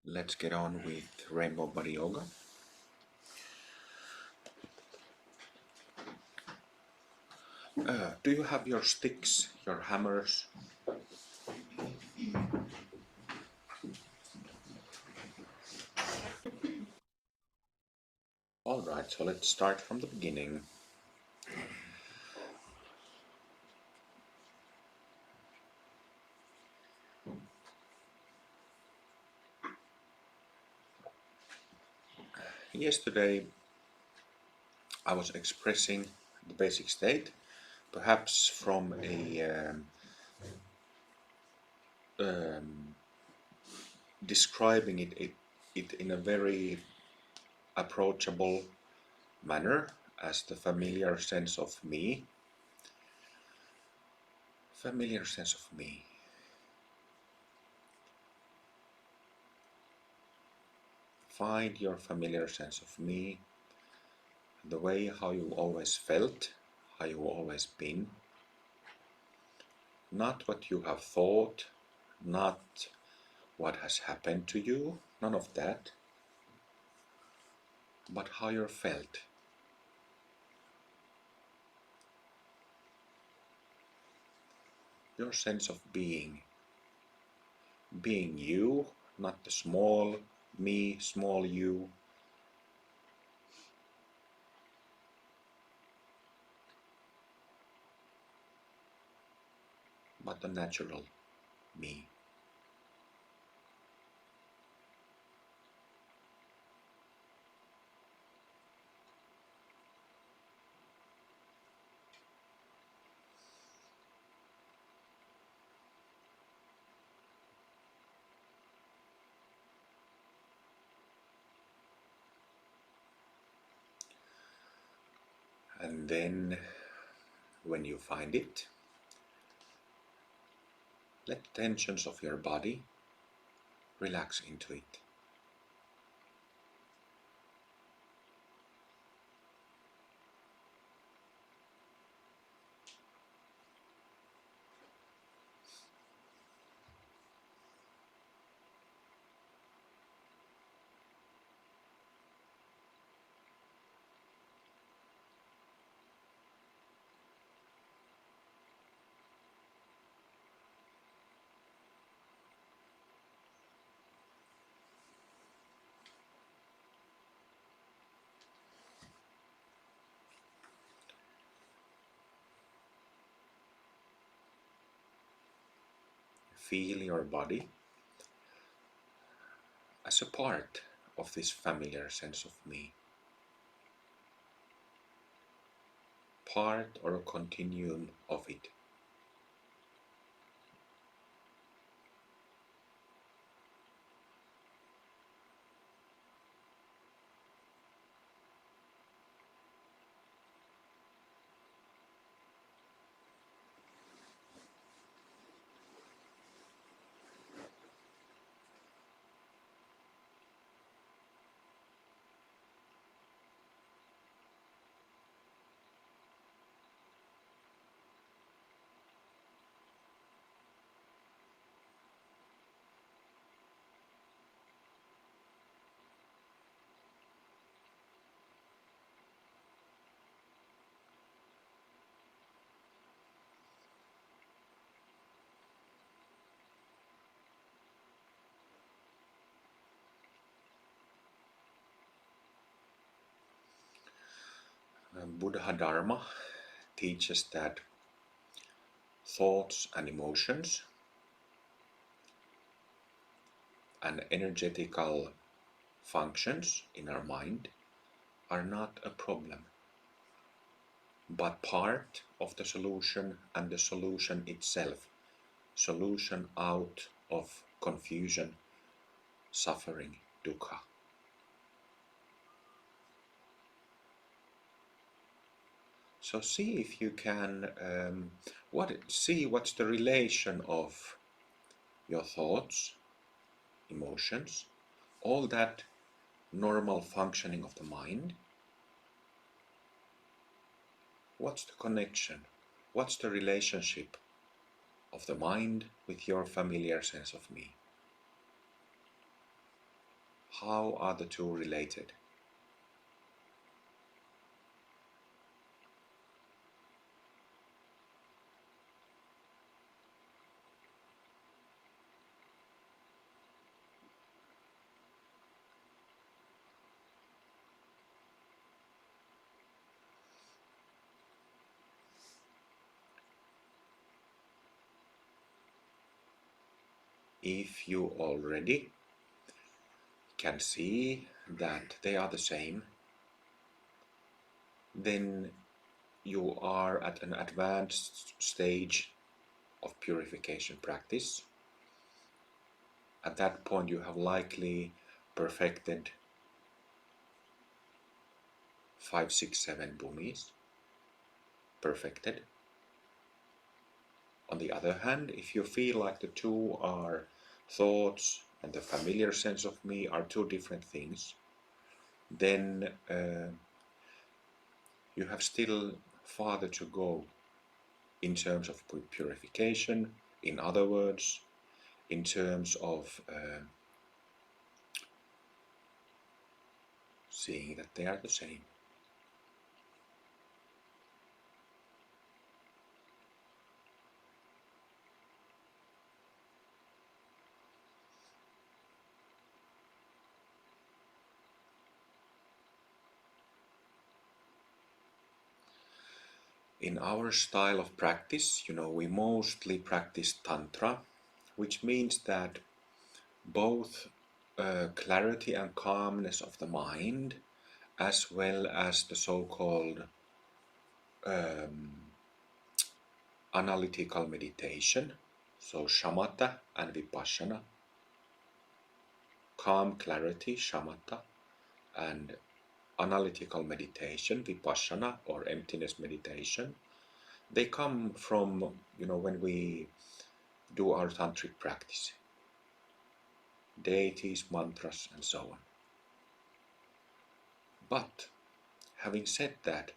Let's get on with Rainbow Body Yoga. Do you have your sticks, your hammers? Alright, so let's start from the beginning. Yesterday I was expressing the basic state, perhaps from describing it in a very approachable manner as the familiar sense of me. Familiar sense of me. Find your familiar sense of me, the way how you always felt, how you always been. Not what you have thought, not what has happened to you, none of that, but how you're felt. Your sense of being you, not the small me, small you, but the natural me. And then, when you find it, let the tensions of your body relax into it. Feel your body as a part of this familiar sense of me, part or a continuum of it. Buddha Dharma teaches that thoughts and emotions and energetical functions in our mind are not a problem, but part of the solution and the solution itself, solution out of confusion, suffering, dukkha. So see if you can see what's the relation of your thoughts, emotions, all that normal functioning of the mind. What's the connection? What's the relationship of the mind with your familiar sense of me? How are the two related? If you already can see that they are the same, then you are at an advanced stage of purification practice. At that point, you have likely perfected 5, 6, 7 bhumis. Perfected. On the other hand, if you feel like the two are thoughts and the familiar sense of me are two different things, then you have still farther to go in terms of purification, in other words, in terms of seeing that they are the same. In our style of practice, we mostly practice Tantra, which means that both clarity and calmness of the mind, as well as the so-called analytical meditation, so shamatha and vipassana, calm clarity, shamatha, and analytical meditation, vipassana or emptiness meditation, they come from, when we do our tantric practice, deities, mantras, and so on. But having said that,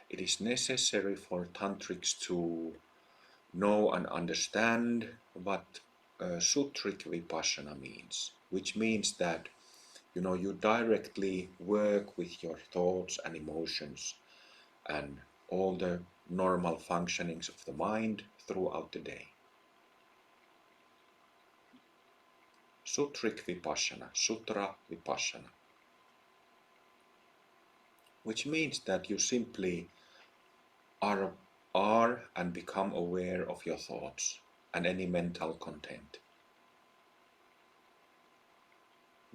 it is necessary for tantrics to know and understand what sutric vipassana means, which means that you directly work with your thoughts and emotions and all the normal functionings of the mind throughout the day. Sutric vipassana, sutra vipassana, which means that you simply are and become aware of your thoughts and any mental content.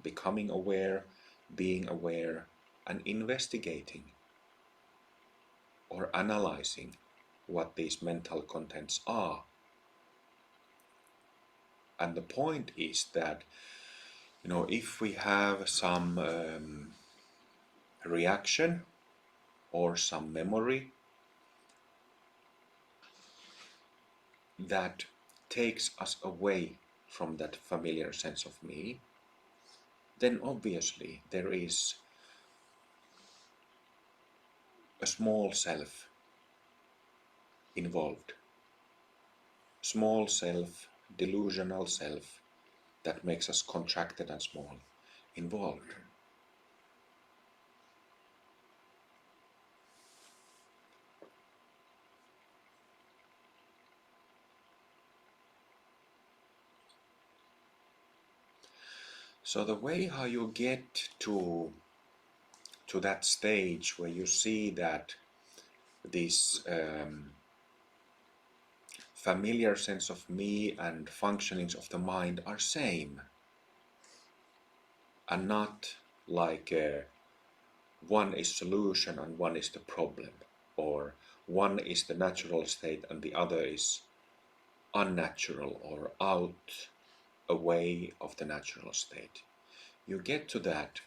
Becoming aware, being aware, and investigating or analyzing what these mental contents are. And the point is that, if we have some reaction or some memory that takes us away from that familiar sense of me, then obviously there is a small self involved. Small self, delusional self that makes us contracted and small, involved. So the way how you get to that stage where you see that this familiar sense of me and functionings of the mind are same and not like one is solution and one is the problem, or one is the natural state and the other is unnatural or out away of the natural state. You get to that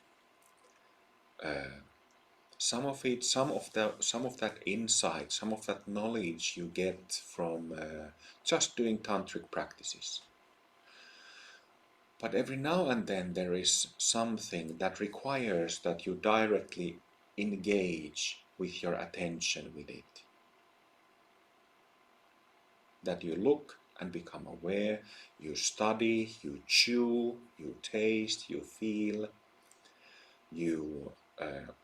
some of that insight, some of that knowledge you get from just doing tantric practices. But every now and then there is something that requires that you directly engage with your attention with it. That you look and become aware, you study, you chew, you taste, you feel, You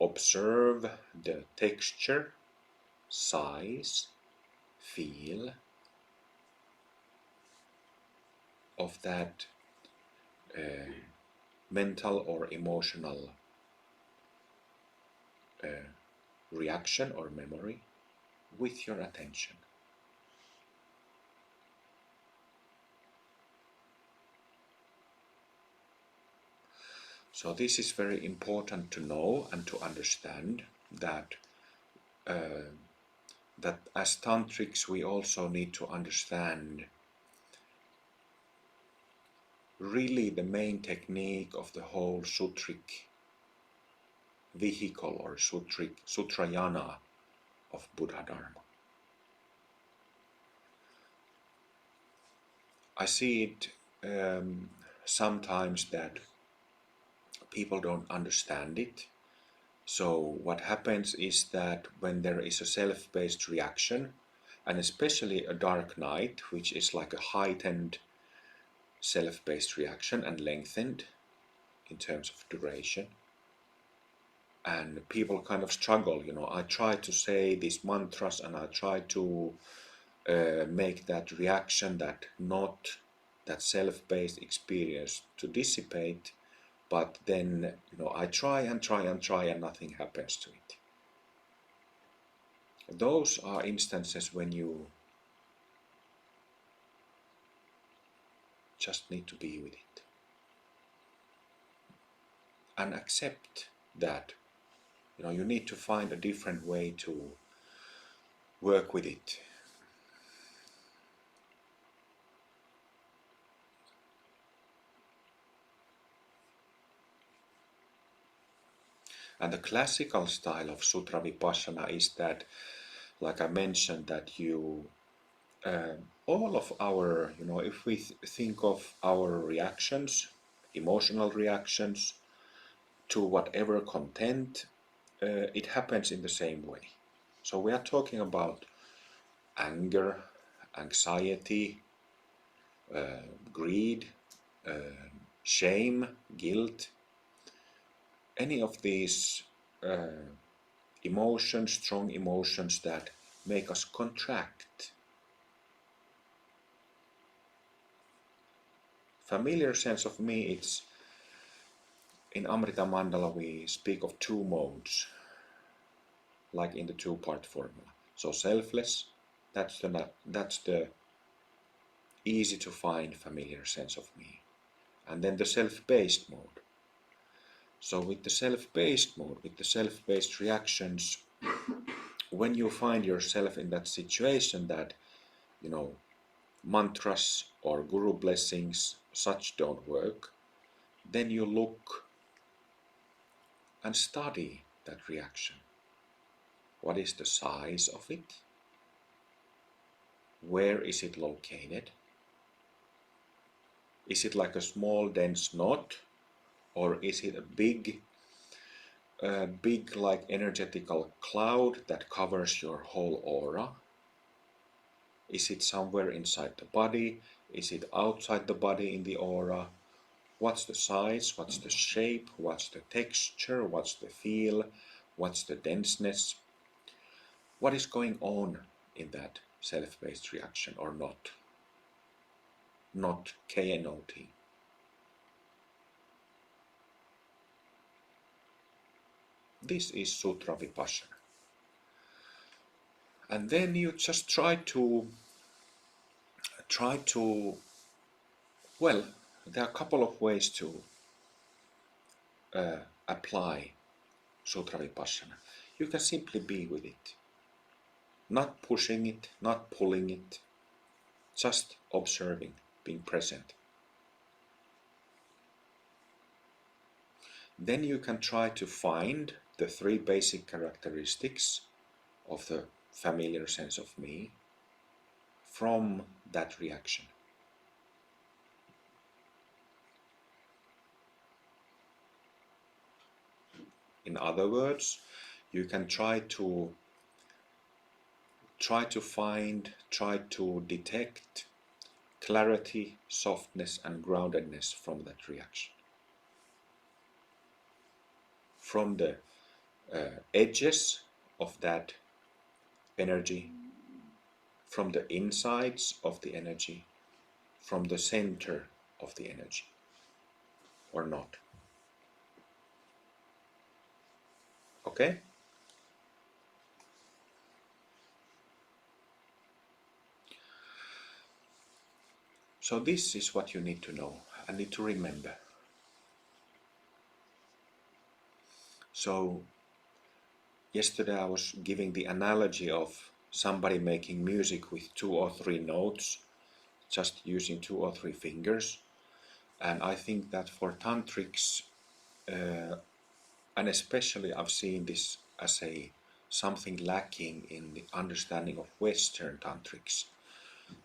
observe the texture, size, feel of that mental or emotional reaction or memory with your attention. So this is very important to know and to understand that that as tantrics we also need to understand really the main technique of the whole sutric vehicle or sutrayana of Buddha Dharma. I see it sometimes that people don't understand it. So what happens is that when there is a self-based reaction, and especially a dark night, which is like a heightened self-based reaction and lengthened in terms of duration, and people kind of struggle, I try to say these mantras and I try to make that reaction, that self-based experience to dissipate, but then I try and try and try and nothing happens to it. Those are instances when you just need to be with it and accept that you need to find a different way to work with it. And the classical style of Sutra Vipassana is that, like I mentioned, that all of our, if we think of our reactions, emotional reactions to whatever content, it happens in the same way. So we are talking about anger, anxiety, greed, shame, guilt, any of these emotions, strong emotions that make us contract. Familiar sense of me, it's in Amrita Mandala we speak of two modes, like in the two-part formula. So selfless, that's the easy to find familiar sense of me. And then the self-based mode. So with the self-based mode, with the self-based reactions, when you find yourself in that situation that, mantras or guru blessings, such don't work, then you look and study that reaction. What is the size of it? Where is it located? Is it like a small dense knot, or is it a big like energetical cloud that covers your whole aura? Is it somewhere inside the body? Is it outside the body in the aura? What's the size? What's the shape? What's the texture? What's the feel? What's the denseness? What is going on in that self-based reaction or not? Not KNOT. This is Sutra Vipassana. And then you just try to, well, there are a couple of ways to apply Sutra Vipassana. You can simply be with it. Not pushing it, not pulling it, just observing, being present. Then you can try to find the three basic characteristics of the familiar sense of me from that reaction. In other words, you can try to detect clarity, softness and groundedness from that reaction. from the edges of that energy, from the insides of the energy, from the center of the energy, or not. Okay? So this is what you need to know and need to remember. So yesterday I was giving the analogy of somebody making music with 2 or 3 notes, just using 2 or 3 fingers. And I think that for tantrics, and especially I've seen this as a something lacking in the understanding of Western tantrics,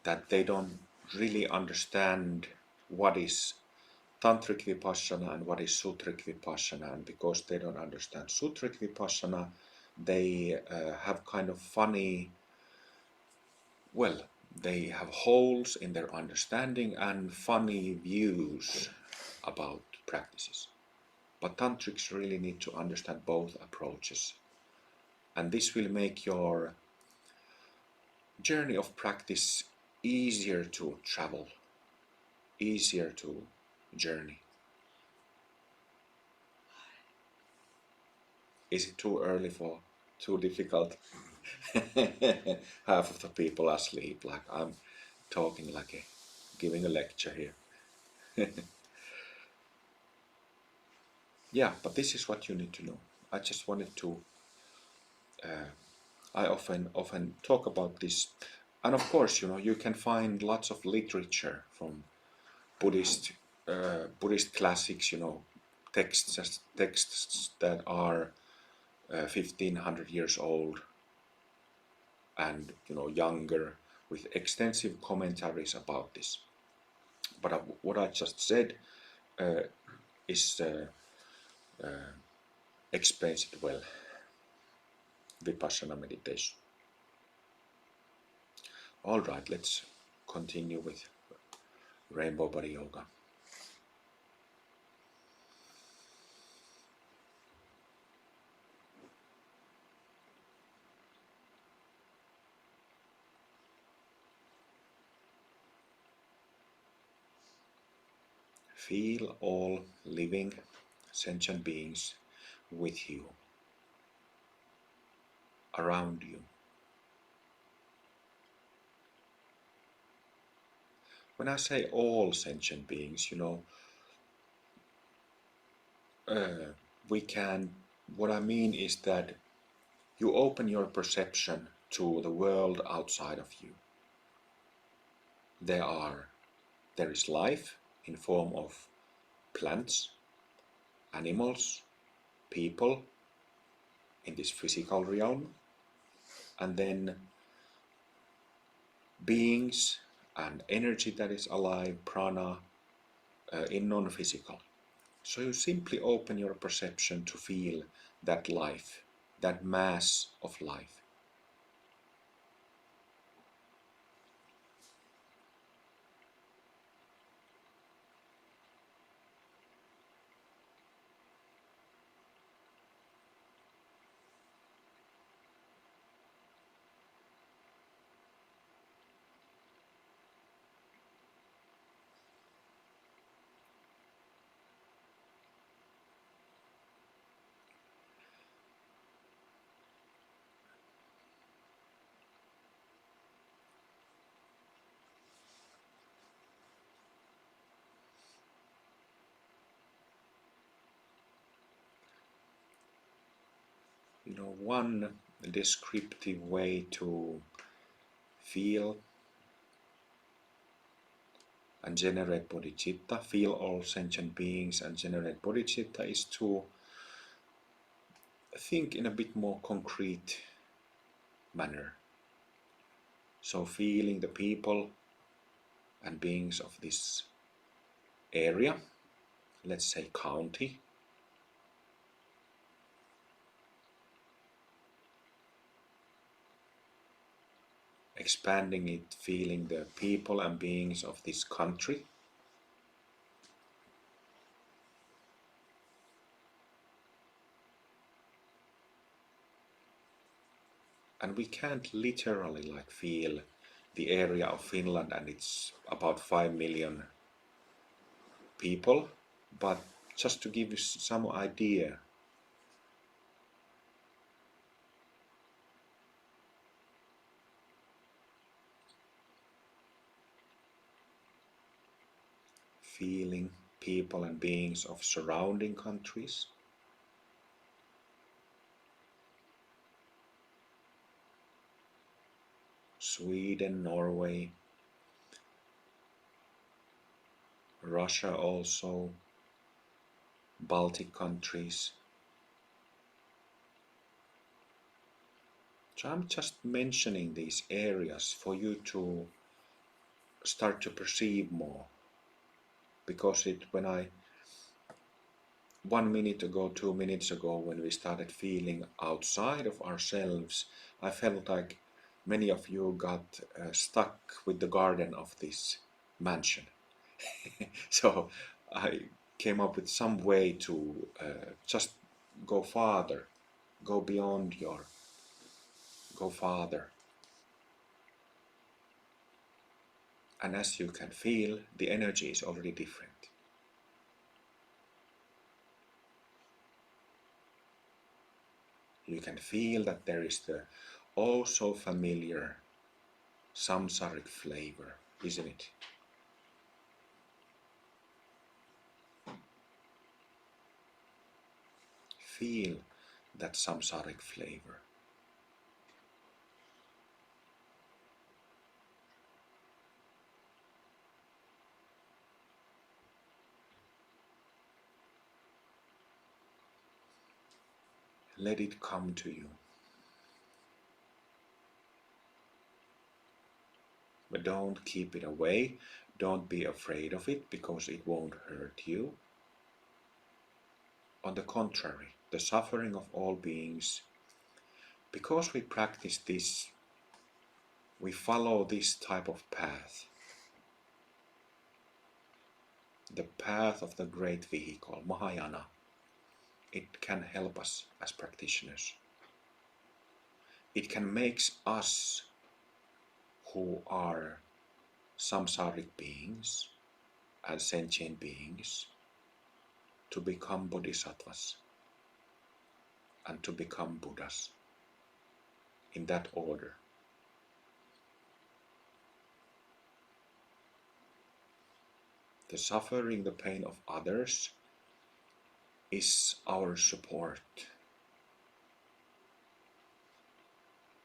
that they don't really understand what is tantric vipassana and what is sutric vipassana, and because they don't understand sutric vipassana, they have kind of funny, well, they have holes in their understanding and funny views about practices. But tantrics really need to understand both approaches, and this will make your journey of practice easier to travel, easier to journey. Is it too early for too difficult? Half of the people are asleep, like I'm talking like giving a lecture here. Yeah, but this is what you need to know. I just wanted to. I often talk about this, and of course, you can find lots of literature from Buddhist Buddhist classics. Texts that are 1500 years old and younger, with extensive commentaries about this. But what I just said is explains it well. Vipassana meditation. All right, let's continue with Rainbow Body Yoga. Feel all living sentient beings with you, around you. When I say all sentient beings, we can, what I mean is that you open your perception to the world outside of you. There is life in form of plants, animals, people in this physical realm, and then beings and energy that is alive, prana, in non-physical. So you simply open your perception to feel that life, that mass of life. One descriptive way to feel and generate bodhicitta, feel all sentient beings and generate bodhicitta, is to think in a bit more concrete manner. So feeling the people and beings of this area, let's say county, expanding it, feeling the people and beings of this country, And we can't literally like feel the area of Finland, and it's about 5 million people, but just to give you some idea, feeling people and beings of surrounding countries, Sweden, Norway, Russia also, Baltic countries. So I'm just mentioning these areas for you to start to perceive more, because it when I 1 minute ago, 2 minutes ago, when we started feeling outside of ourselves, I felt like many of you got stuck with the garden of this mansion. So I came up with some way to just go farther, go beyond your, go farther. And as you can feel, the energy is already different. You can feel that there is the oh so familiar samsaric flavor, isn't it? Feel that samsaric flavor. Let it come to you. But don't keep it away. Don't be afraid of it because it won't hurt you. On the contrary, the suffering of all beings, because we practice this, we follow this type of path, the path of the great vehicle, Mahayana. It can help us as practitioners. It can make us who are samsaric beings and sentient beings to become bodhisattvas and to become Buddhas in that order. The suffering, the pain of others is our support.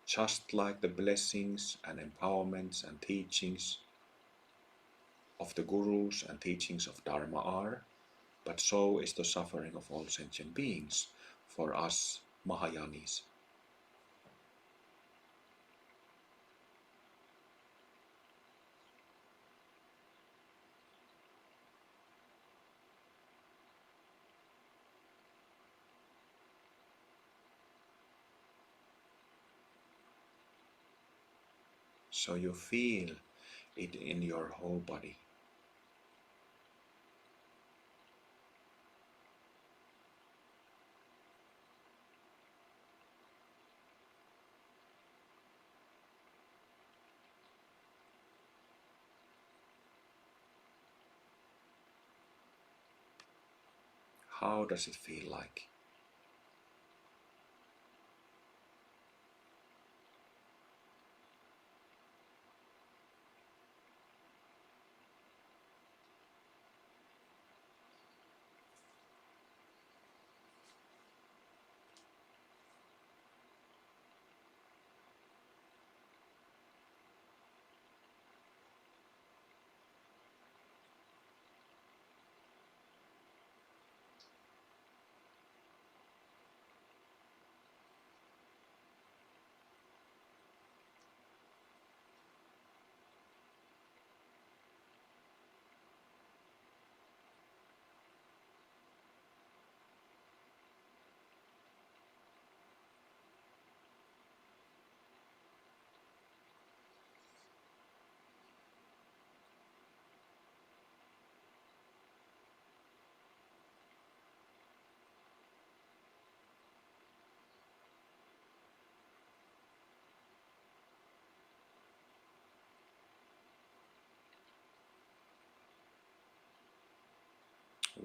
Just like the blessings and empowerments and teachings of the gurus and teachings of Dharma are, but so is the suffering of all sentient beings for us Mahayanis. So you feel it in your whole body. How does it feel like?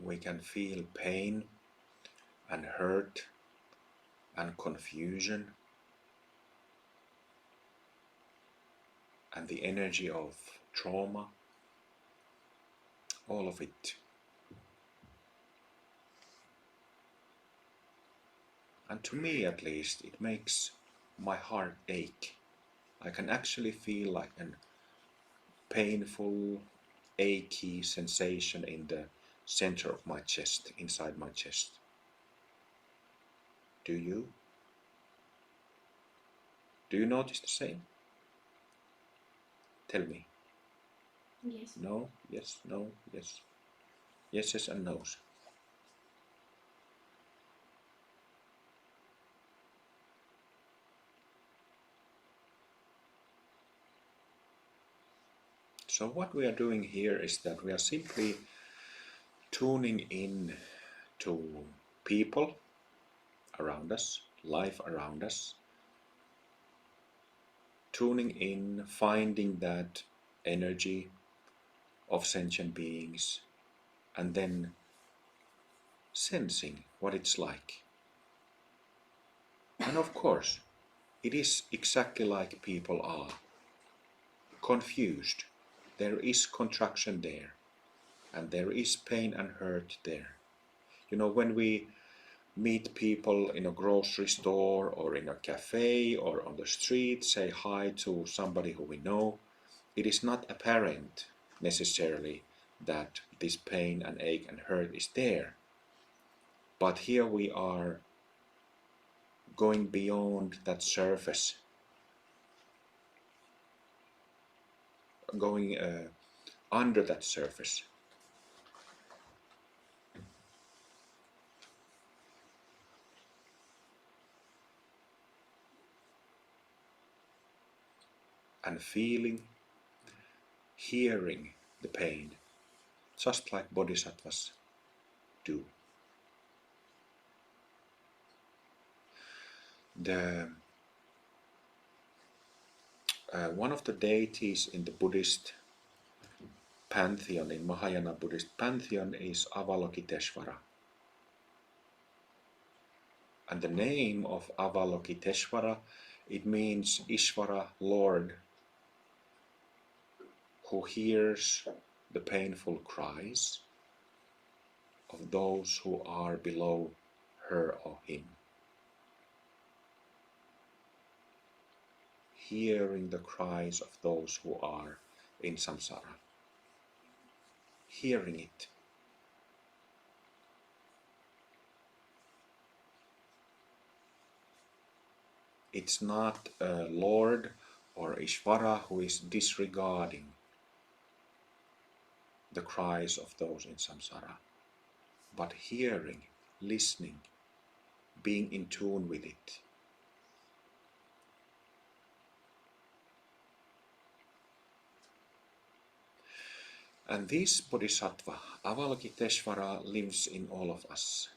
we can feel pain and hurt and confusion and the energy of trauma, all of it. And to me at least, it makes my heart ache. I can actually feel like a painful, achy sensation in the center of my chest, inside my chest. Do you? Do you notice the same? Tell me. Yes. No, yes, no, yes. Yeses and nos. So what we are doing here is that we are simply tuning in to people around us, life around us, tuning in, finding that energy of sentient beings, and then sensing what it's like. And of course, it is exactly like people are confused. There is contraction there, and there is pain and hurt there. You know, when we meet people in a grocery store or in a cafe or on the street, say hi to somebody who we know, it is not apparent necessarily that this pain and ache and hurt is there. But here we are going beyond that surface, going under that surface. And feeling, hearing the pain, just like bodhisattvas do. The one of the deities in the Buddhist pantheon, in Mahayana Buddhist pantheon, is Avalokiteshvara. And the name of Avalokiteshvara, it means Ishvara, Lord, who hears the painful cries of those who are below her or him. Hearing the cries of those who are in samsara. Hearing it. It's not a Lord or Ishvara who is disregarding the cries of those in samsara, but hearing, listening, being in tune with it. And this bodhisattva, Avalokiteshvara, lives in all of us,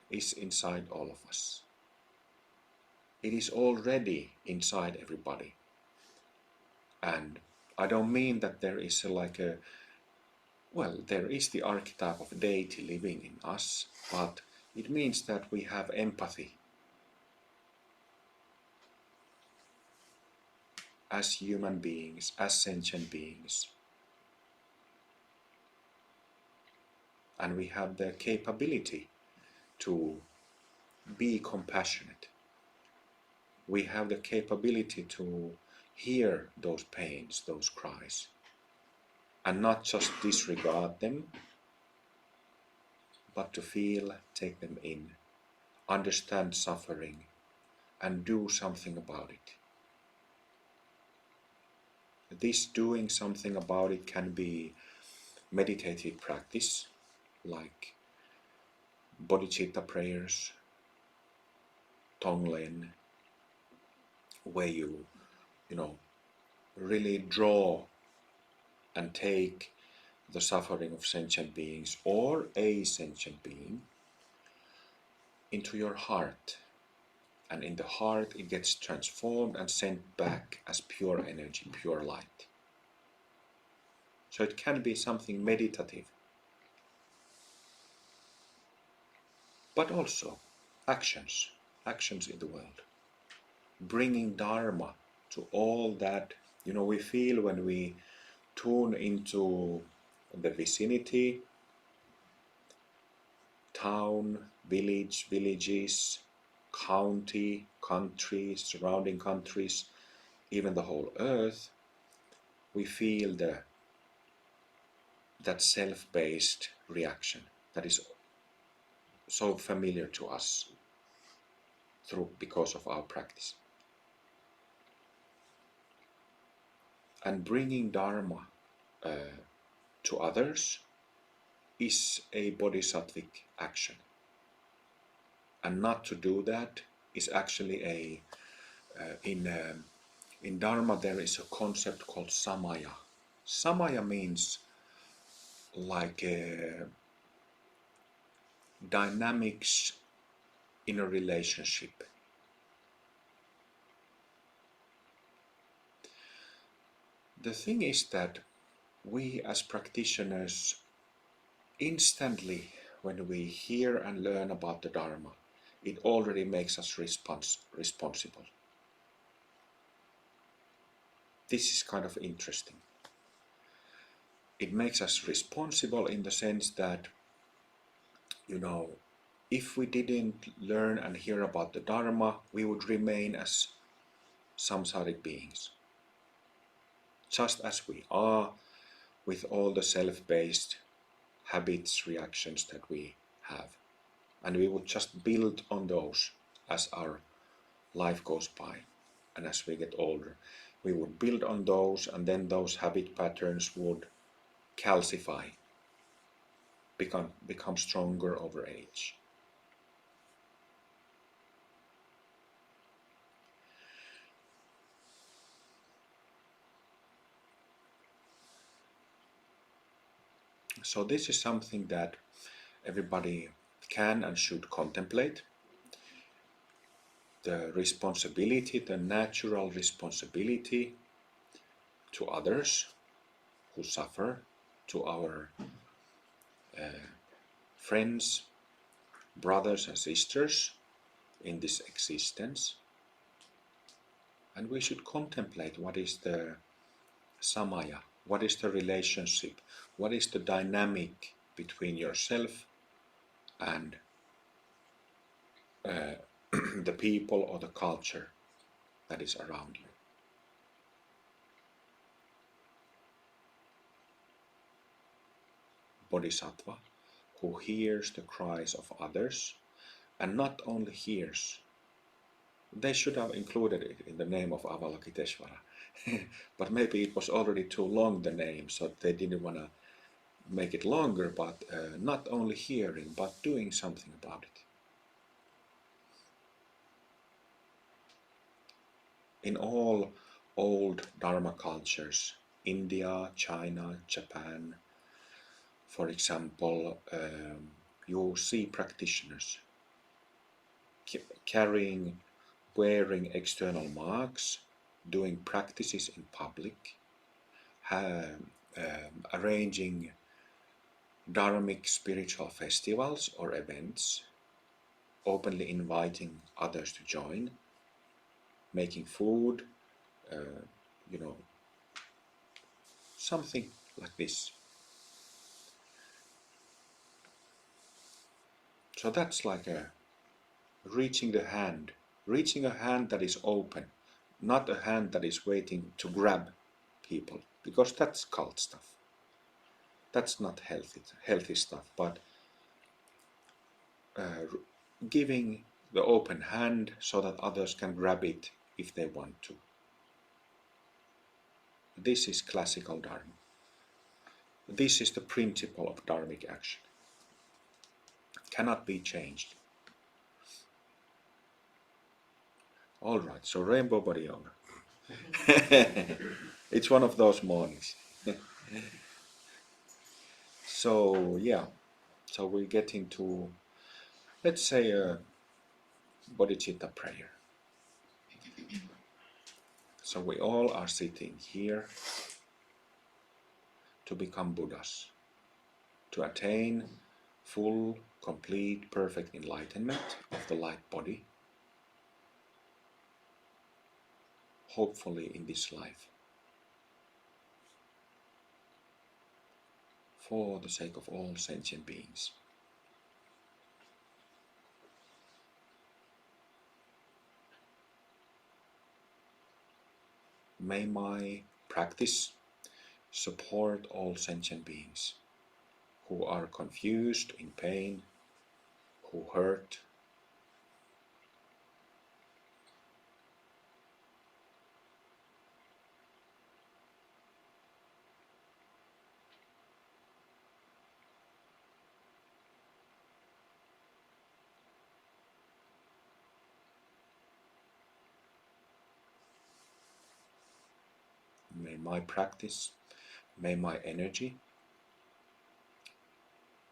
is inside all of us. It is already inside everybody. And I don't mean that there is there is the archetype of deity living in us, but it means that we have empathy as human beings, as sentient beings. And we have the capability to be compassionate. We have the capability to hear those pains, those cries, and not just disregard them, but to feel, take them in, understand suffering, and do something about it. This doing something about it can be meditative practice, like bodhicitta prayers, tonglen, where you really draw and take the suffering of sentient beings or a sentient being into your heart. And in the heart it gets transformed and sent back as pure energy, pure light. So it can be something meditative. but also actions, actions in the world, bringing Dharma to all that we feel when we tune into the vicinity, town, village, villages, county, countries, surrounding countries, even the whole earth. We feel that self-based reaction that is so familiar to us because of our practice. And bringing Dharma to others is a bodhisattvic action. And not to do that is actually in Dharma there is a concept called samaya. Samaya means like dynamics in a relationship. The thing is that we as practitioners instantly, when we hear and learn about the Dharma, it already makes us responsible. This is kind of interesting. It makes us responsible in the sense that, if we didn't learn and hear about the Dharma, we would remain as samsaric beings, just as we are, with all the self-based habits, reactions that we have. And we would just build on those as our life goes by. And as we get older, we would build on those, and then those habit patterns would calcify, become stronger over age. So this is something that everybody can and should contemplate. The responsibility, the natural responsibility to others who suffer, to our friends, brothers and sisters in this existence. And we should contemplate what is the samaya, what is the relationship, what is the dynamic between yourself and the people or the culture that is around you. Bodhisattva, who hears the cries of others, and not only hears, they should have included it in the name of Avalokiteshvara. But maybe it was already too long, the name, so they didn't want to make it longer, but not only hearing, but doing something about it. In all old Dharma cultures, India, China, Japan, for example, you see practitioners carrying, wearing external marks, doing practices in public, arranging dharmic spiritual festivals or events, openly inviting others to join, making food, something like this. So that's like reaching a hand that is open, not a hand that is waiting to grab people, because that's cult stuff. That's not healthy stuff, but giving the open hand so that others can grab it if they want to. This is classical Dharma. This is the principle of dharmic action. It cannot be changed. All right, so Rainbow Body Yoga. It's one of those mornings. So yeah, so we get into, let's say, a bodhicitta prayer. So we all are sitting here to become Buddhas, to attain full complete, perfect enlightenment of the light body, hopefully in this life, for the sake of all sentient beings. May my practice support all sentient beings who are confused, in pain, who hurt. May my practice, may my energy,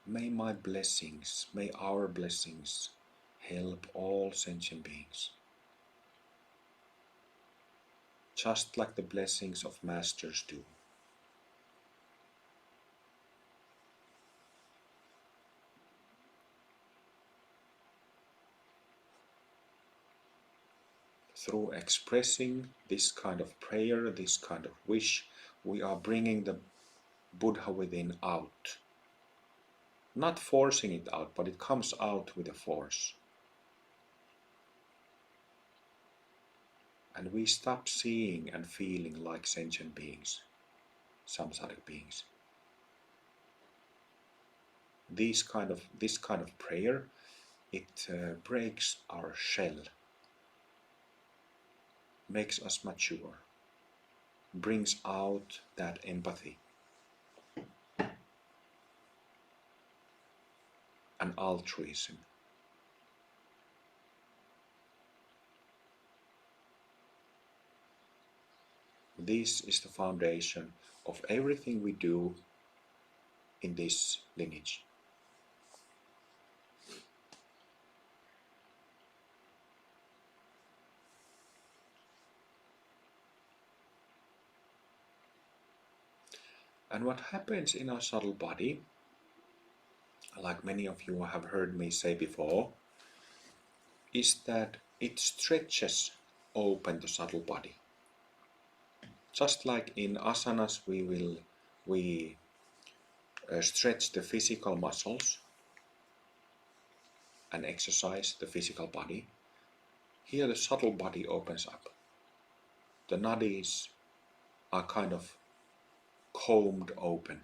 may my blessings, may our blessings help all sentient beings. Just like the blessings of masters do. Through expressing this kind of prayer, this kind of wish, we are bringing the Buddha within out. Not forcing it out, but it comes out with a force. And we stop seeing and feeling like sentient beings, samsaric beings. This kind of prayer, it breaks our shell, makes us mature, brings out that empathy and altruism. This is the foundation of everything we do in this lineage. And what happens in our subtle body, like many of you have heard me say before, is that it stretches open the subtle body. Just like in asanas we stretch the physical muscles and exercise the physical body, here the subtle body opens up. The nadis are kind of combed open.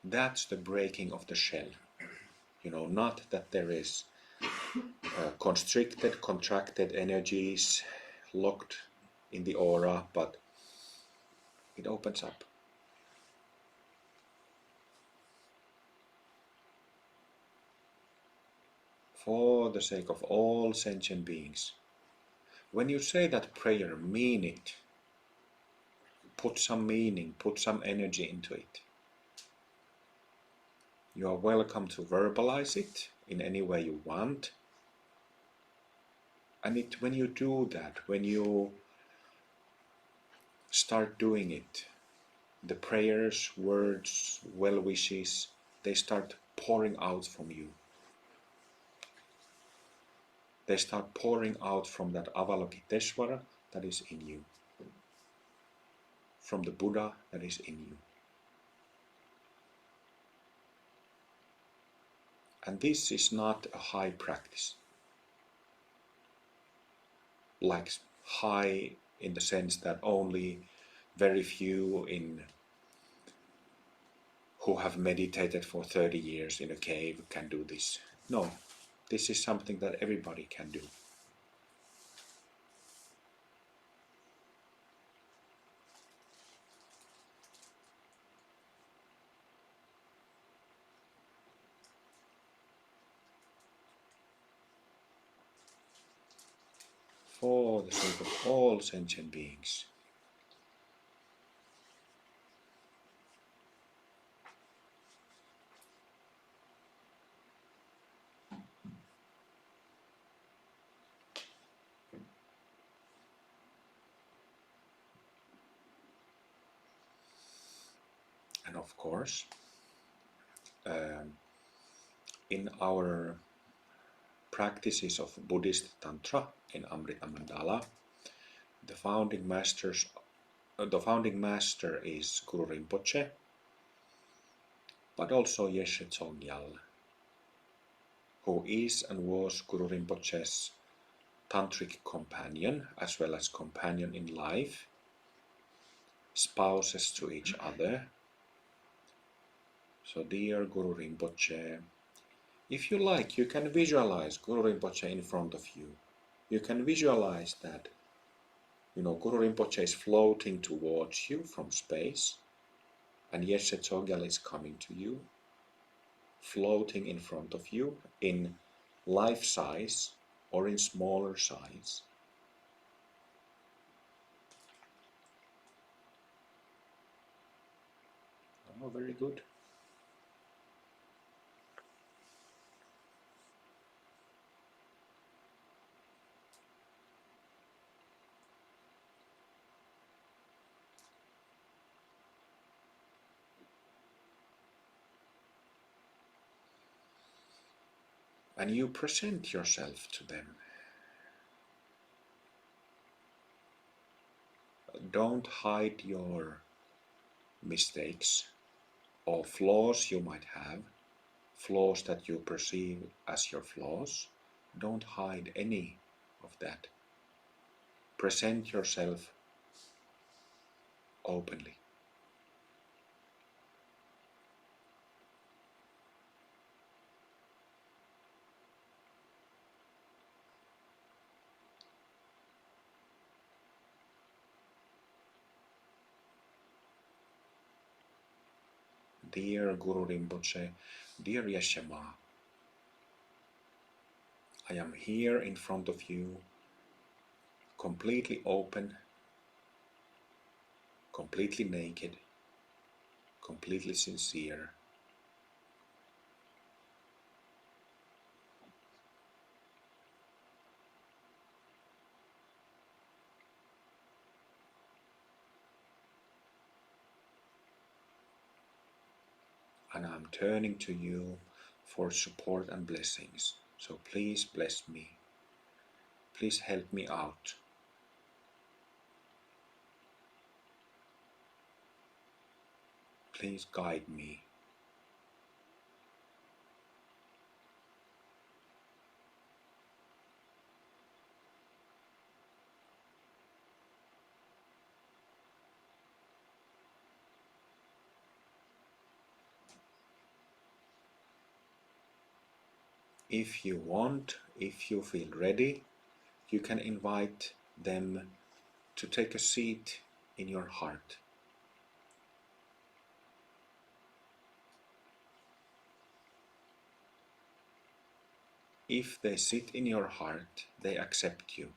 That's the breaking of the shell. Not that there is constricted, contracted energies locked in the aura, but it opens up. For the sake of all sentient beings. When you say that prayer, mean it. Put some meaning, put some energy into it. You are welcome to verbalize it in any way you want. And when you do that, when you start doing it, the prayers, words, well wishes, they start pouring out from you. They start pouring out from that Avalokiteshvara that is in you, from the Buddha that is in you. And this is not a high practice. Like high in the sense that only very few who have meditated for 30 years in a cave can do this. No, this is something that everybody can do. For the sake of all sentient beings. And of course, in our practices of Buddhist Tantra in Amrita Mandala, the founding master is Guru Rinpoche, but also Yeshe Tsongyal, who is and was Guru Rinpoche's tantric companion as well as companion in life, spouses to each other. So dear Guru Rinpoche, if you like, you can visualize Guru Rinpoche in front of you. You can visualize that, Guru Rinpoche is floating towards you from space, and Yeshe Tsogyal is coming to you, floating in front of you in life size or in smaller size. Oh, very good. And you present yourself to them. Don't hide your mistakes or flaws you might have, flaws that you perceive as your flaws. Don't hide any of that. Present yourself openly. Dear Guru Rinpoche, dear Yeshama, I am here in front of you, completely open, completely naked, completely sincere. And I'm turning to you for support and blessings. So please bless me. Please help me out. Please guide me. If you want, if you feel ready, you can invite them to take a seat in your heart. If they sit in your heart, they accept you.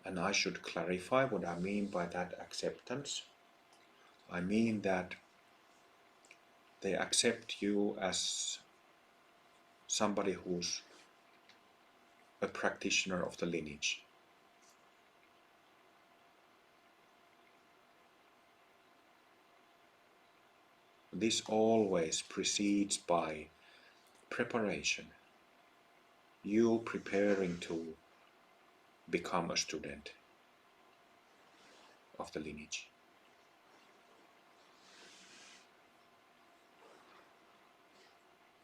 And I should clarify what I mean by that acceptance. I mean that they accept you as somebody who's a practitioner of the lineage. This always precedes by preparation. You preparing to become a student of the lineage.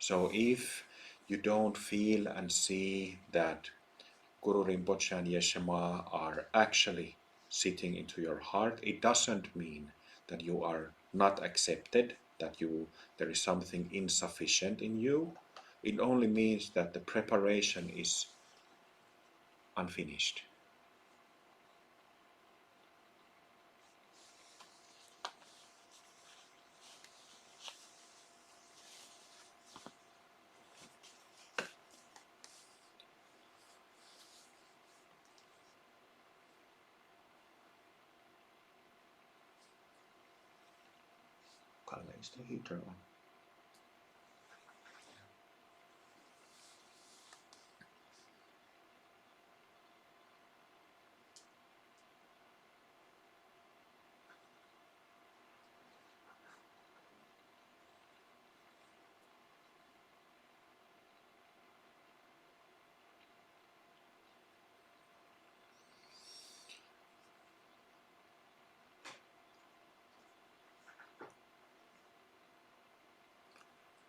So if you don't feel and see that Guru Rinpoche and Yeshama are actually sitting into your heart, it doesn't mean that you are not accepted, that there is something insufficient in you. It only means that the preparation is unfinished. Kalle, is the heater on?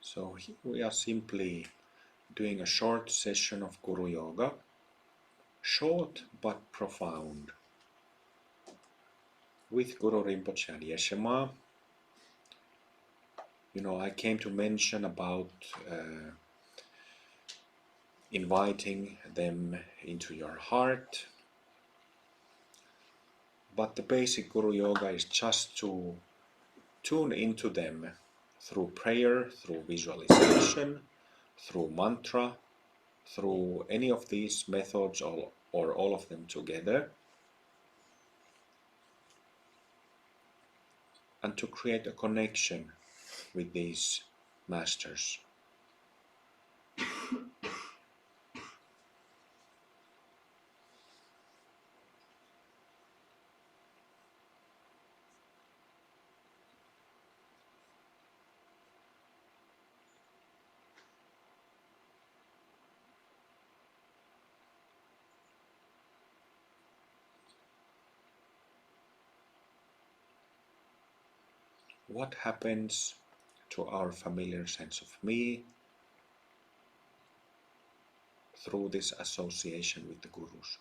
So here we are simply doing a short session of Guru Yoga, short but profound, with Guru Rinpoche and Yeshama. I came to mention about inviting them into your heart, but the basic Guru Yoga is just to tune into them through prayer, through visualization, through mantra, through any of these methods or all of them together, and to create a connection with these masters. What happens to our familiar sense of me through this association with the gurus?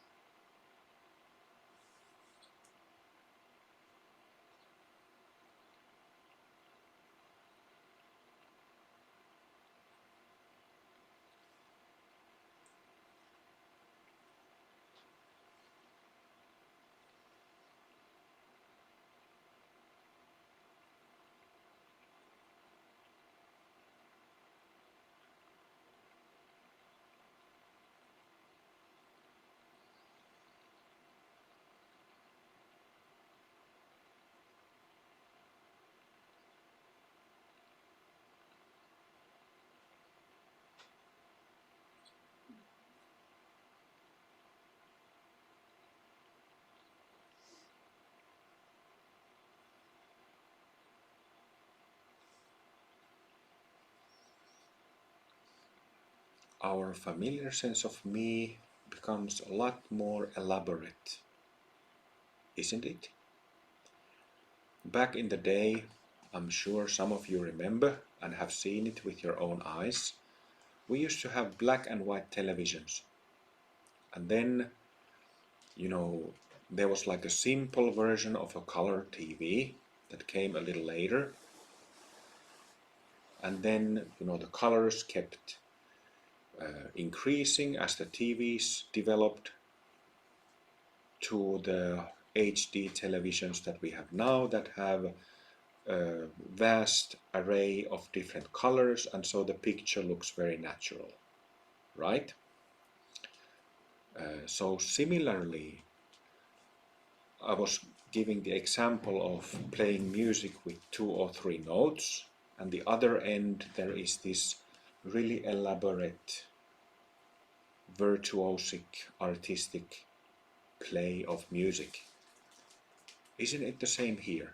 Our familiar sense of me becomes a lot more elaborate, isn't it? Back in the day, I'm sure some of you remember and have seen it with your own eyes, we used to have black and white televisions. And then, there was like a simple version of a color TV that came a little later. And then, the colors kept increasing as the TVs developed to the HD televisions that we have now that have a vast array of different colors, and so the picture looks very natural, right? So similarly, I was giving the example of playing music with 2 or 3 notes, and the other end there is this really elaborate, virtuosic, artistic play of music. Isn't it the same here?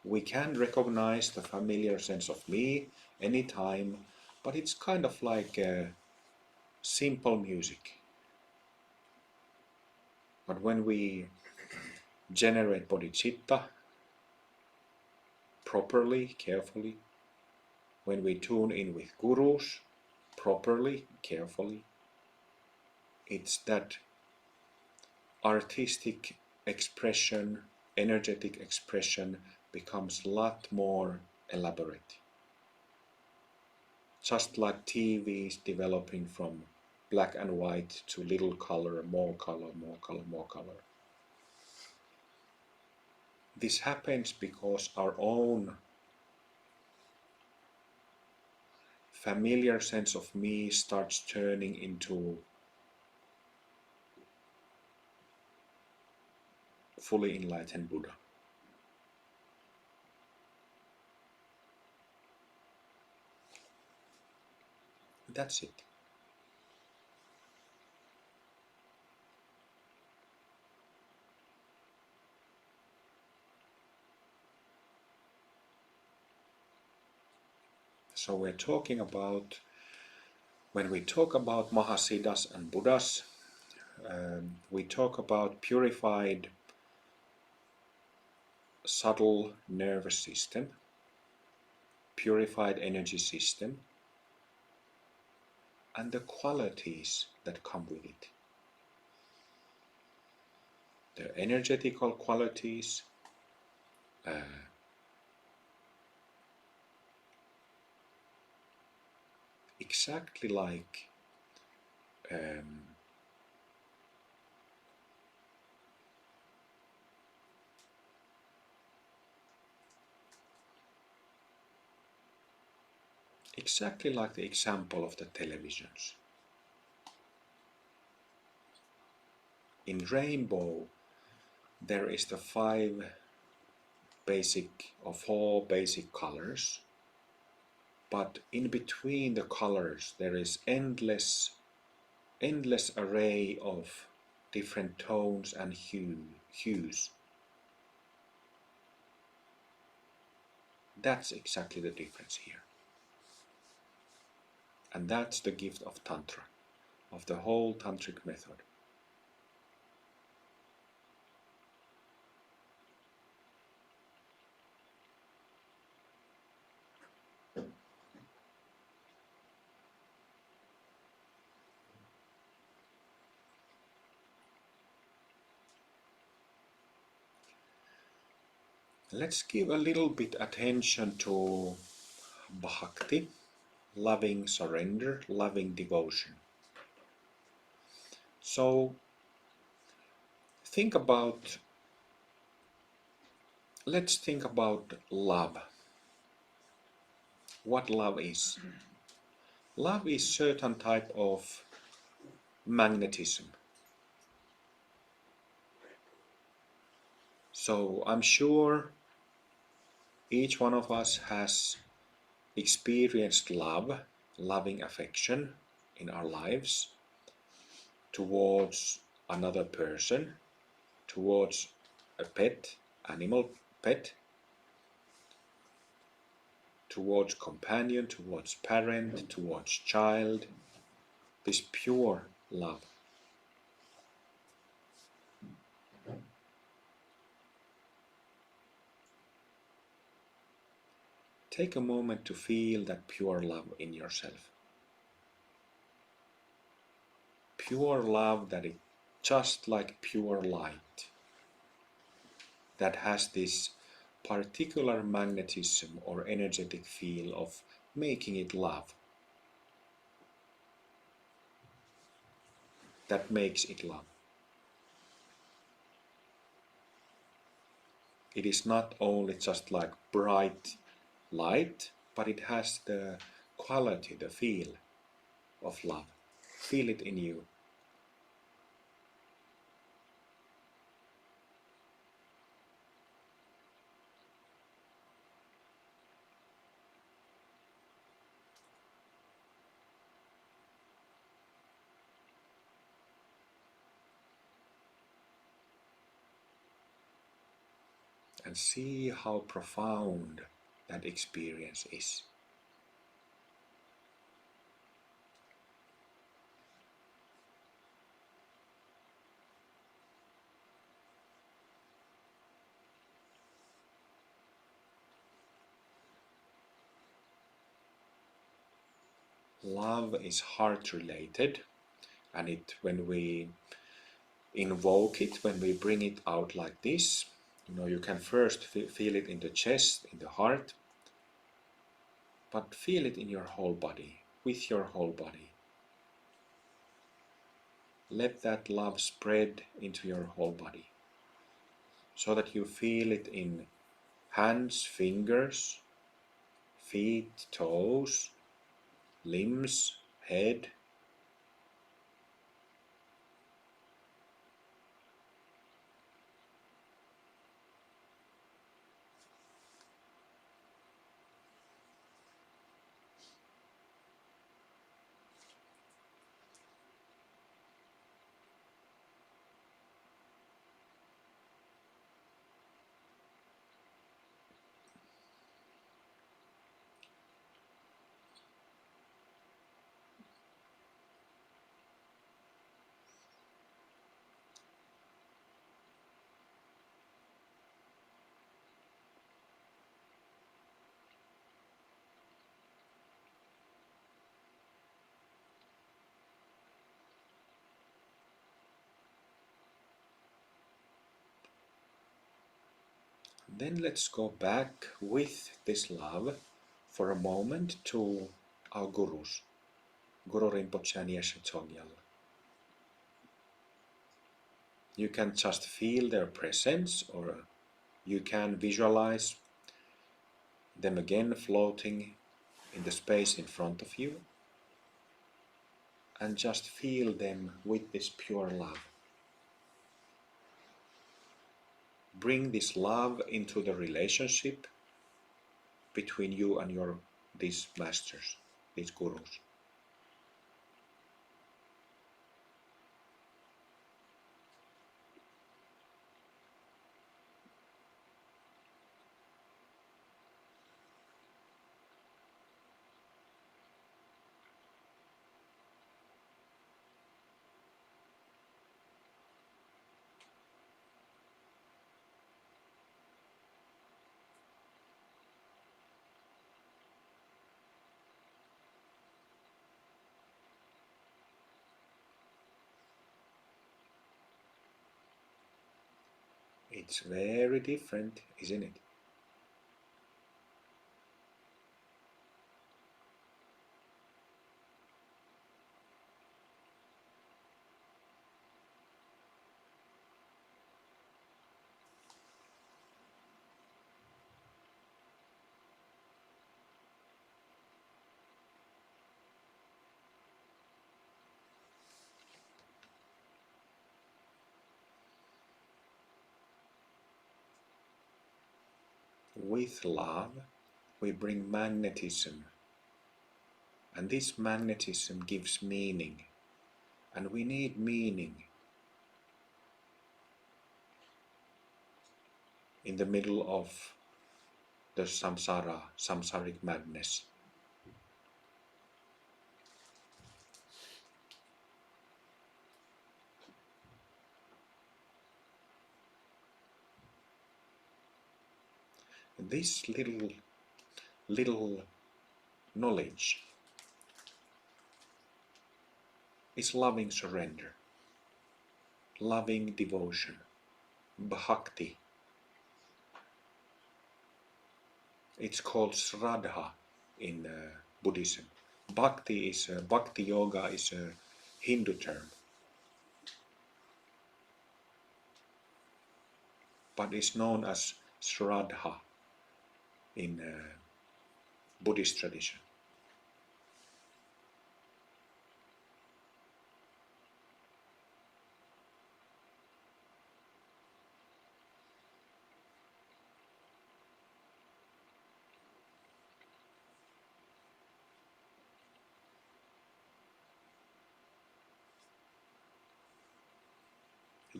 We can recognize the familiar sense of me anytime, but it's kind of like simple music. But when we generate bodhicitta properly, carefully, when we tune in with gurus properly, carefully, it's that artistic expression, energetic expression becomes a lot more elaborate. Just like TVs developing from black and white to little color, more color, more color, more color. This happens because our own familiar sense of me starts turning into fully enlightened Buddha. That's it. So we're talking about, when we talk about Mahasiddhas and Buddhas, we talk about purified subtle nervous system, purified energy system, and the qualities that come with it. The energetical qualities, exactly like exactly like the example of the televisions. In rainbow, there is the four basic colors, but in between the colors there is endless array of different tones and hues. That's exactly the difference here. And that's the gift of Tantra, of the whole Tantric method. Let's give a little bit attention to bhakti, loving surrender, loving devotion. So let's think about love. What love is. Love is certain type of magnetism. So I'm sure each one of us has experienced love, loving affection in our lives towards another person, towards a pet, animal pet, towards companion, towards parent, towards child, this pure love. Take a moment to feel that pure love in yourself. Pure love that is just like pure light, that has this particular magnetism or energetic feel of making it love. That makes it love. It is not only just like bright light, but it has the quality, the feel of love. Feel it in you. And see how profound that experience is. Love is heart related, and when we invoke it, when we bring it out like this, you can first feel it in the chest, in the heart, but feel it in your whole body, with your whole body. Let that love spread into your whole body so that you feel it in hands, fingers, feet, toes, limbs, head. Then let's go back with this love for a moment to our gurus, Guru Rinpoche and Yeshe Tsogyal. You can just feel their presence, or you can visualize them again floating in the space in front of you, and just feel them with this pure love. Bring this love into the relationship between you and these masters, these gurus. It's very different, isn't it? With love, we bring magnetism, and this magnetism gives meaning, and we need meaning in the middle of the samsaric madness. This little knowledge is loving surrender, loving devotion, bhakti. It's called Shraddha in Buddhism. Bhakti yoga is a Hindu term, but it's known as Shraddha in Buddhist tradition.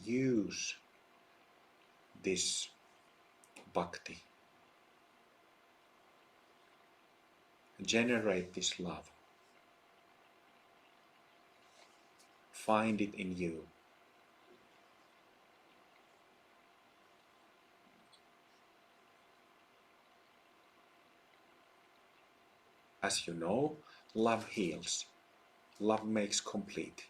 Use this bhakti, generate this love, find it in you. As you know, Love heals. Love makes complete.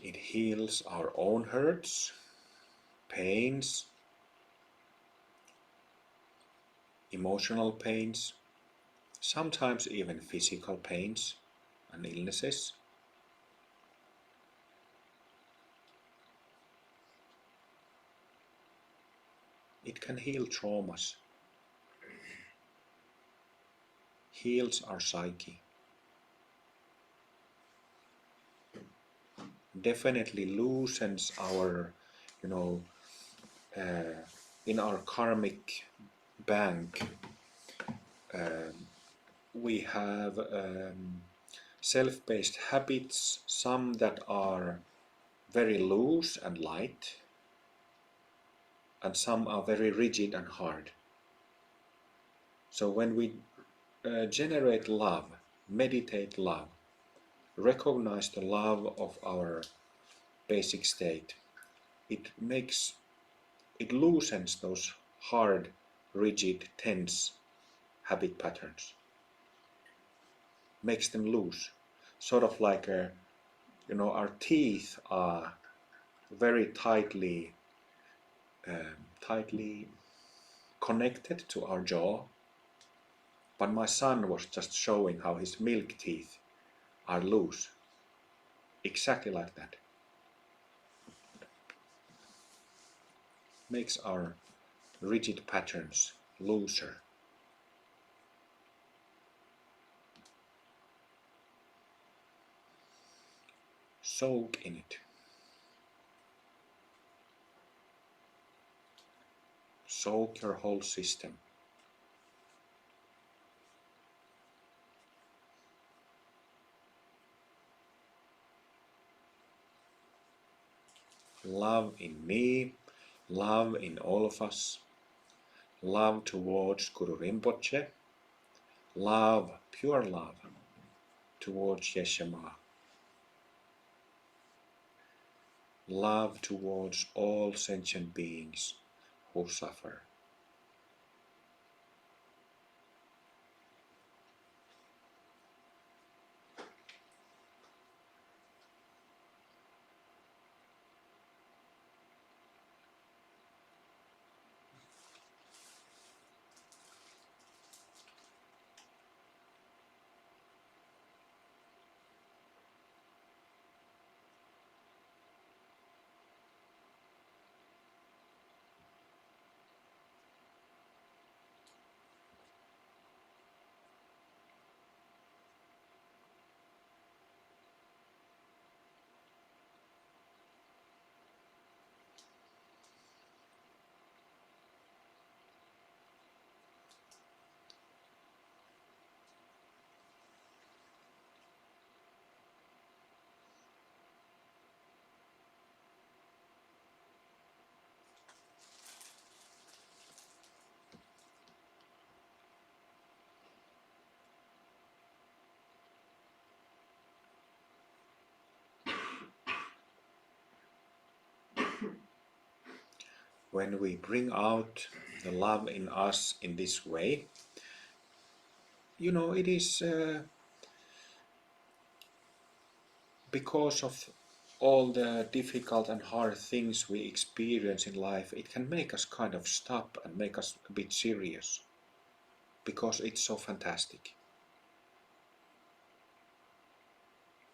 It heals our own hurts, pains, emotional pains, sometimes even physical pains and illnesses. It can heal traumas, heals our psyche, definitely loosens our, you know, uh, in our karmic bank, we have self-based habits, some that are very loose and light, and some are very rigid and hard. So when we generate love, meditate love, recognize the love of our basic state, it loosens those hard, rigid, tense habit patterns, makes them loose. Sort of like our teeth are very tightly connected to our jaw. But my son was just showing how his milk teeth are loose, exactly like that. Makes our rigid patterns looser. Soak in it. Soak your whole system. Love in me, love in all of us, love towards Guru Rinpoche, love, pure love towards Yeshama, love towards all sentient beings who suffer. When we bring out the love in us in this way, it is because of all the difficult and hard things we experience in life, it can make us kind of stop and make us a bit serious because it's so fantastic.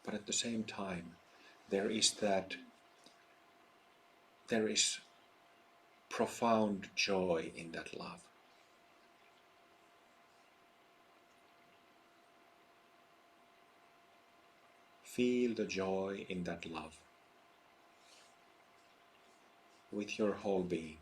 But at the same time, there is that, there is profound joy in that love. Feel the joy in that love with your whole being.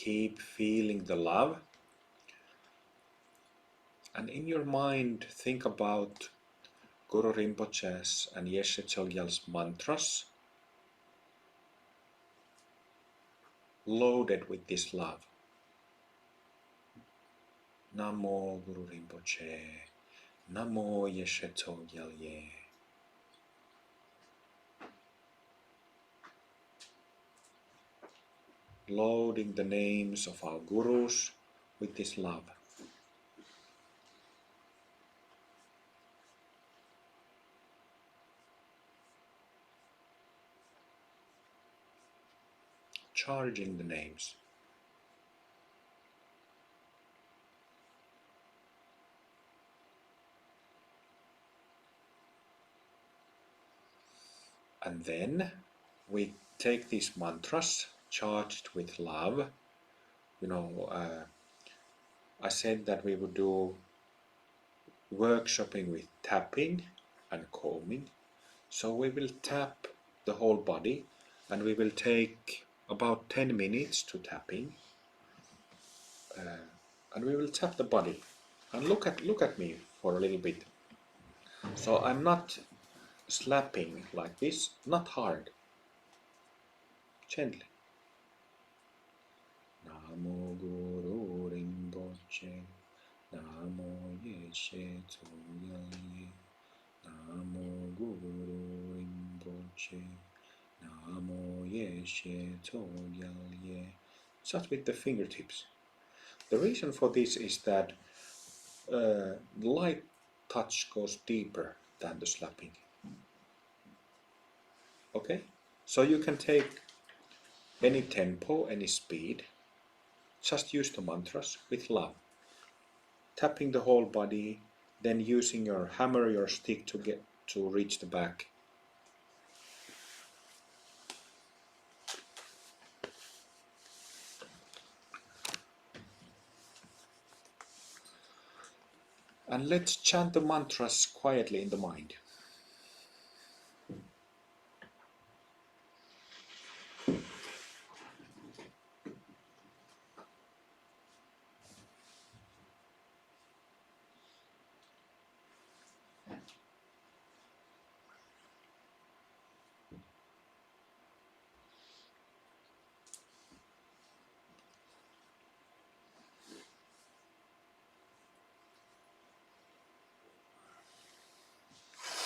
keep feeling the love. And in your mind, think about Guru Rinpoche's and Yeshe Chogyal's mantras loaded with this love. Namo Guru Rinpoche, Namo Yeshe Chogyal Ye. Loading the names of our gurus with this love. Charging the names. And then we take these mantras charged with love. I said that we would do workshopping with tapping and combing. So we will tap the whole body and we will take about 10 minutes to tapping. And we will tap the body. And look at me for a little bit. So I'm not slapping like this, not hard. Gently. Namo Guru Rinpoche, Namo Yeshe Tsogyalye, Namo Guru Rinpoche, Namo Yeshe Tsogyalye. Just with the fingertips. The reason for this is that the light touch goes deeper than the slapping. Okay? So you can take any tempo, any speed. Just use the mantras with love. Tapping the whole body, then using your hammer, your stick to reach the back. And let's chant the mantras quietly in the mind.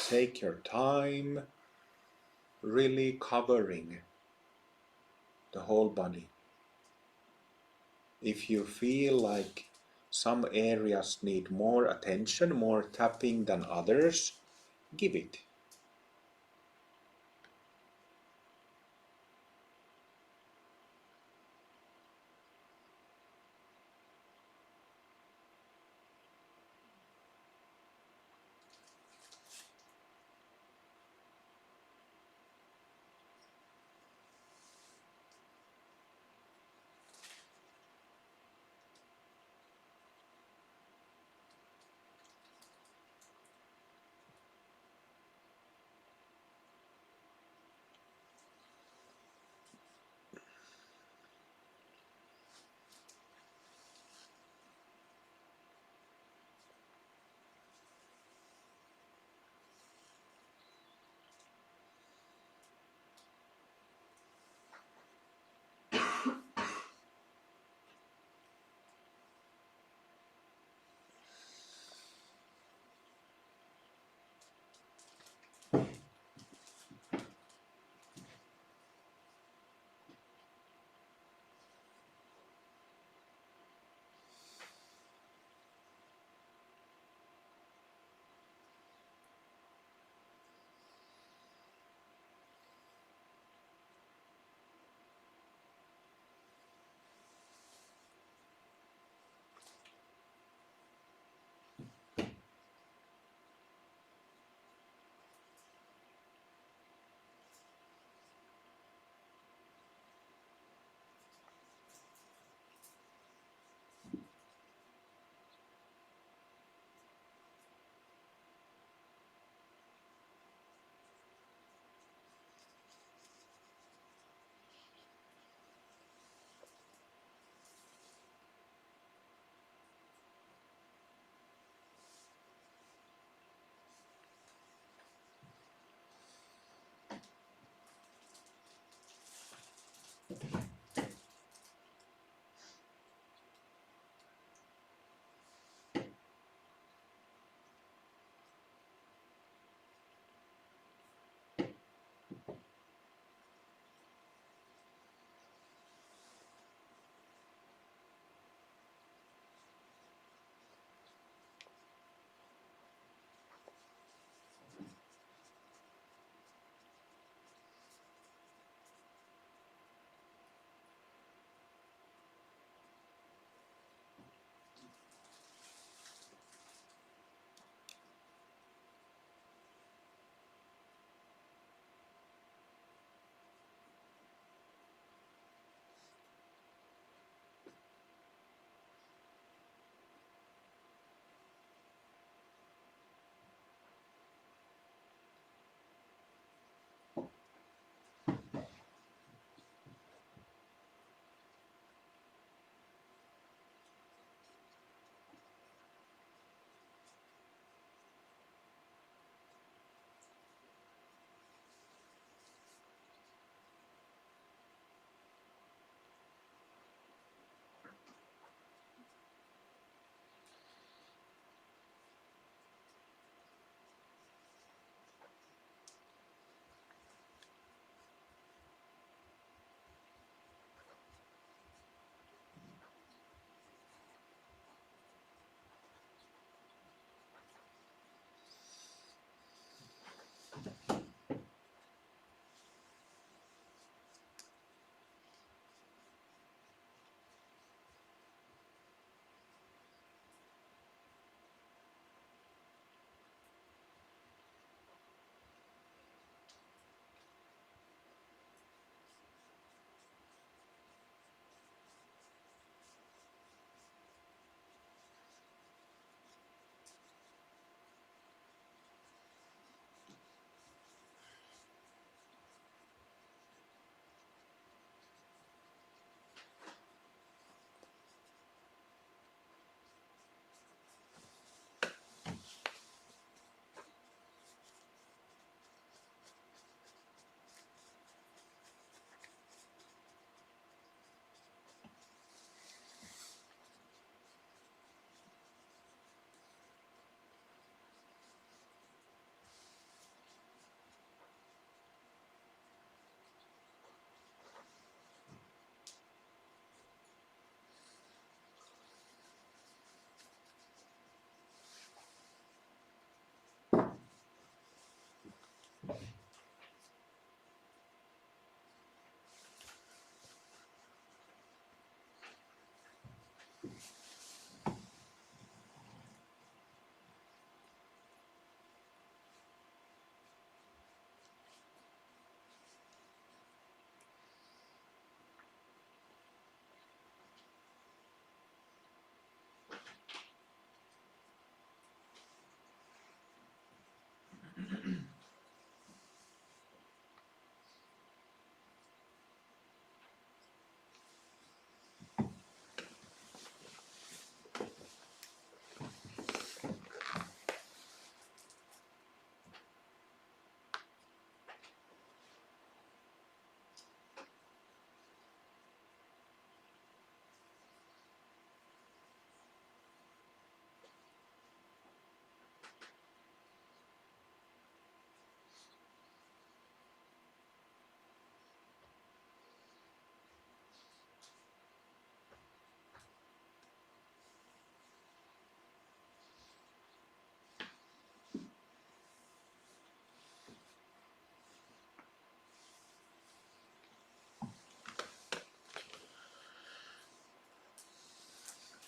Take your time, really covering the whole body. If you feel like some areas need more attention, more tapping than others, give it.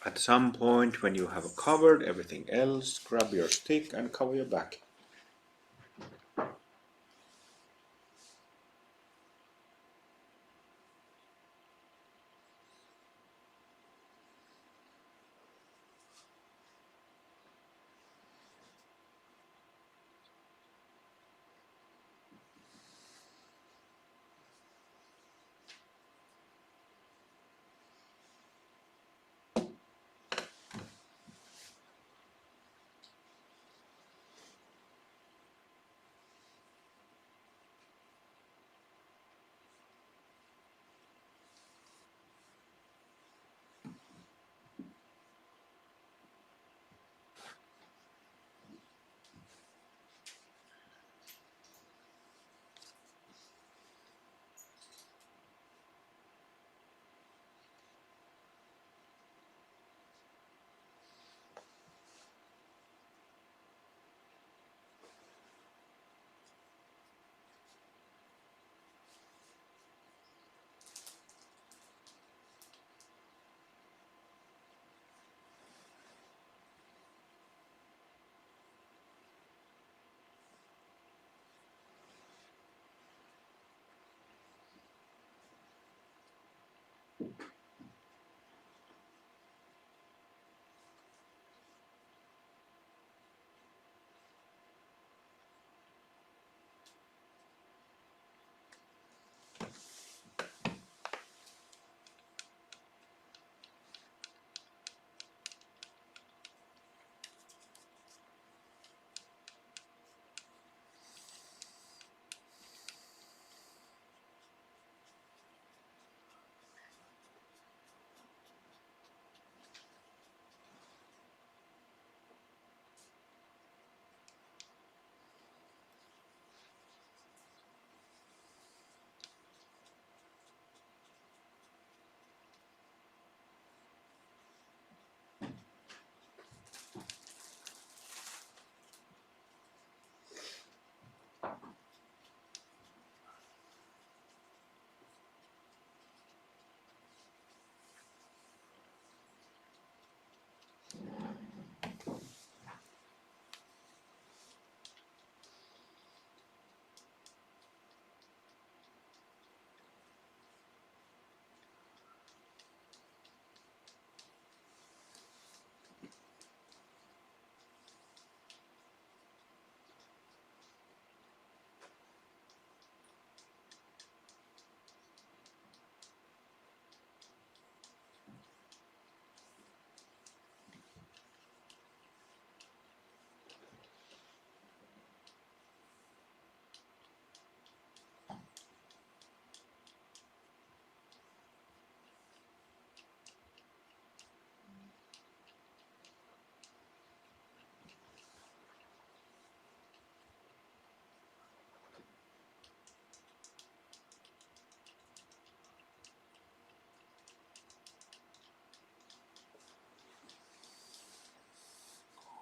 At some point, when you have covered everything else, grab your stick and cover your back.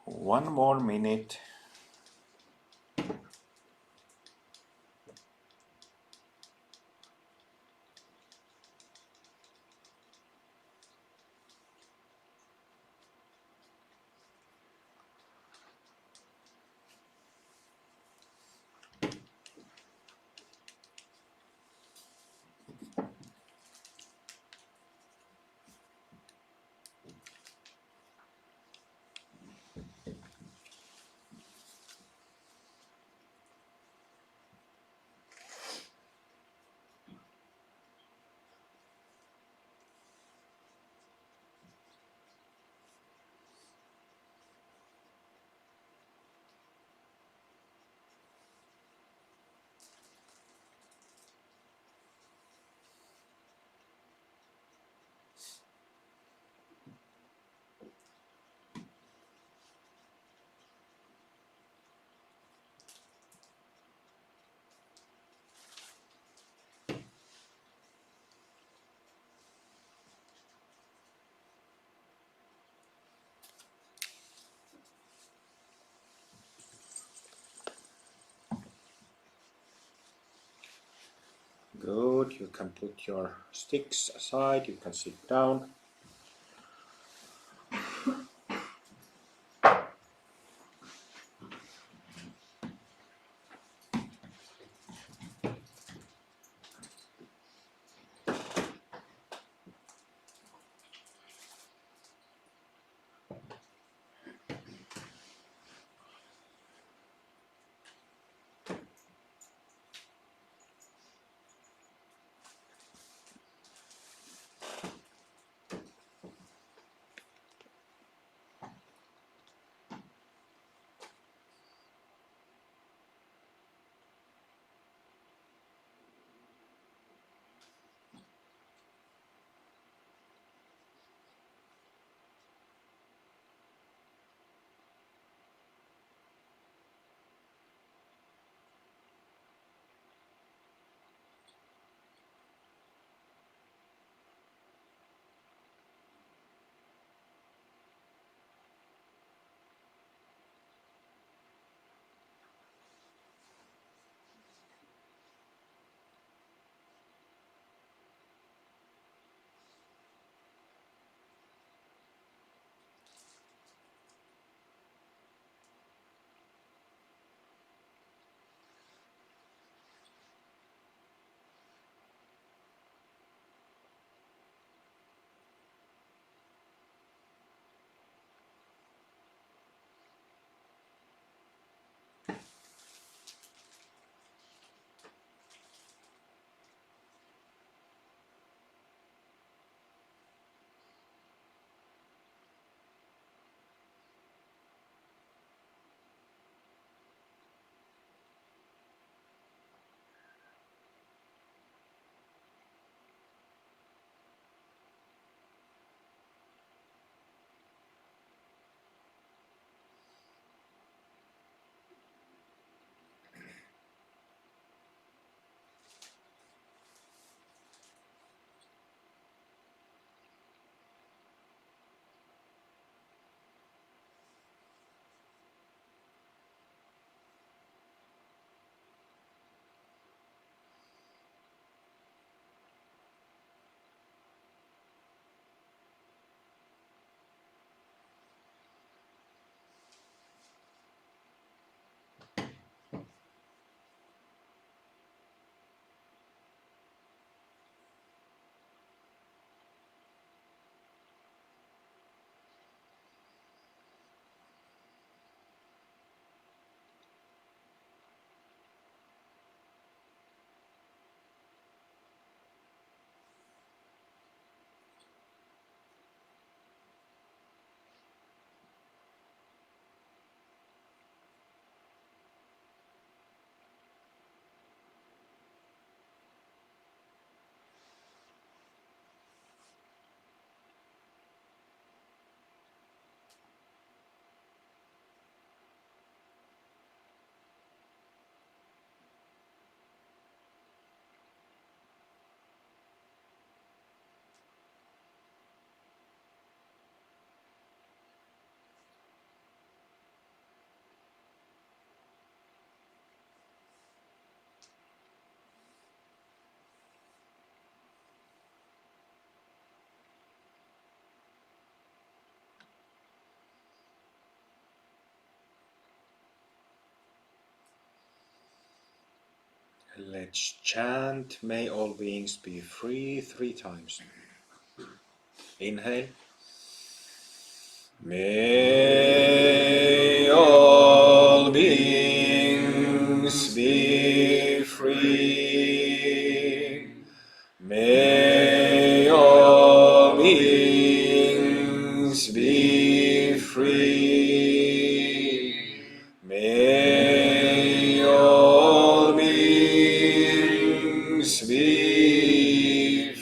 One more minute. Good, you can put your sticks aside, you can sit down. Let's chant, may all beings be free 3 times. Inhale. May all beings be free. May all beings be free. May all beings be free.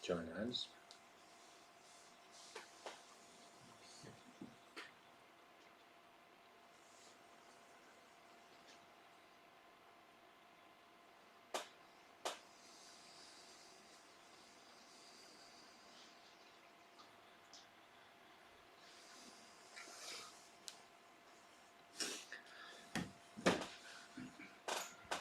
Join hands.